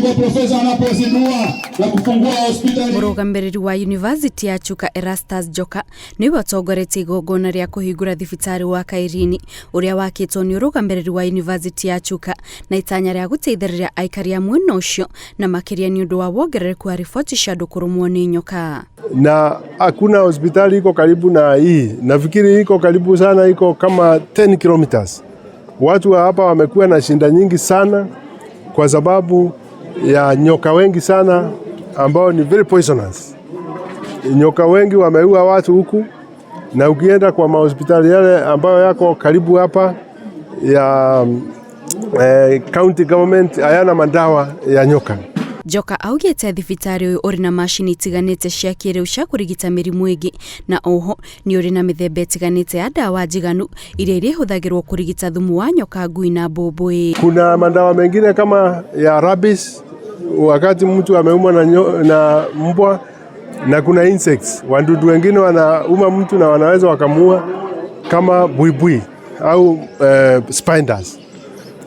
ndipo profesa anapozindua na kufungua hospitali. Mũrũgamĩrĩri wa University ya Chuka Erastus Joka niwe ũtongoretie igongona rĩa kũhingũra thibitarĩ wa Kairini ũrĩa wakĩtwo nĩ ũrũgamĩrĩri wa University ya Chuka na itanya rĩa gũteithĩrĩria aikari a mwena ũcio na makĩria nĩ ũndũ wa wongerereku wa riboti cia andũ kũrũmwo nĩ nyoka. Na hakuna hospitali iko karibu na hii. Nafikiri iko karibu sana, iko kama 10 kilometers. Watu wa hapa wamekuwa na shinda nyingi sana kwa sababu ya nyoka wengi sana ambao ni very poisonous. Nyoka wengi wameua watu huku, na ukienda kwa mahospitali yale ambayo yako karibu hapa ya county government hayana madawa ya nyoka. Joka augĩte thibitarĩ ũyũ ũrĩ na macini itiganĩte cia kĩrĩu cia kũrigita mĩrimũ ĩngĩ na oho nĩ ũrĩ na mĩthemba ĩtiganĩte ya ndawa njiganu iria irĩhũthagĩrwo kũrigita thumu wa nyoka, ngui na mbũmbũĩ. Kuna madawa mengine kama ya rabies wakati mtu ameumwa na mbwa, na kuna insects, wadudu wengine wanauma mtu na wanaweza wakamuua kama buibui au spiders.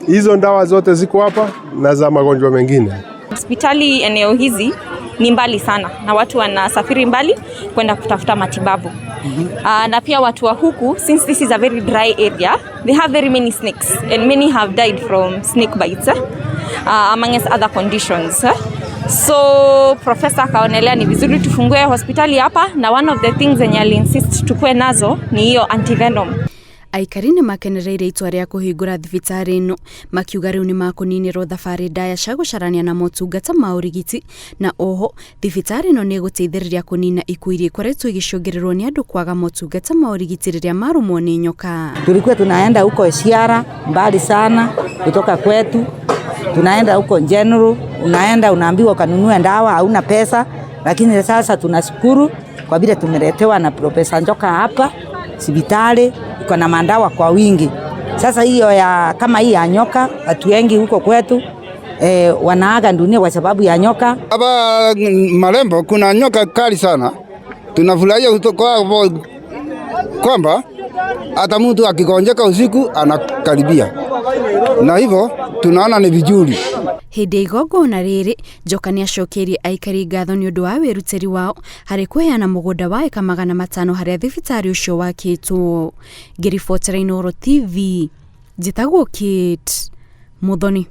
Hizo ndawa zote ziko hapa na za magonjwa mengine. Hospitali eneo hizi ni mbali sana na watu wanasafiri mbali kwenda kutafuta matibabu. Na pia watu wa huku, since this is a very dry area, they have very many snakes and many have died from snake bites amongst other conditions. So Professor akaonelea ni vizuri tufungue hospitali hapa, na one of the things zenye aliinsist tukue nazo ni hiyo antivenom. Aikari nĩ makenereire itua rĩa kũhingũra thibitarĩ ĩno, makiuga rĩu nĩ makũninĩrwo thabarĩ ndaya cia gũcarania na motungata ma ũrigiti, na oho thibitarĩ ĩno nĩ ĩgũteithĩrĩria kũnina ikuũ iria ikoretwo igĩcũngĩrĩrwo nĩ andũ kwaga motungata ma ũrigiti rĩrĩa marũmwo nĩ nyoka. Tulikuwa tunaenda huko Isiara mbali sana kutoka kwetu, tunaenda huko General, unaenda unaambiwa kanunue ndawa hauna pesa, lakini sasa tunashukuru kwa vile tumeletewa na Profesa Njoka hapa hospitali iko na mandawa kwa wingi. Sasa hiyo ya kama hii ya nyoka, watu wengi huko kwetu wanaaga dunia kwa sababu ya nyoka. Hapa Marembo kuna nyoka kali sana. Tunafurahia kwamba hata mtu akigonjeka usiku anakaribia, na hivyo tunaona ni vizuri. Hĩndĩ igongona rĩrĩ, Joka nĩ acokeirie aikari ngatho nĩ ũndũ wa wĩrutĩri wao harĩ kũheana mũgũnda wa eka 500 harĩa thibitarĩ ũcio wakĩtwo. Ngĩribotera Inooro TV, njĩtagwo Kate Muthoni.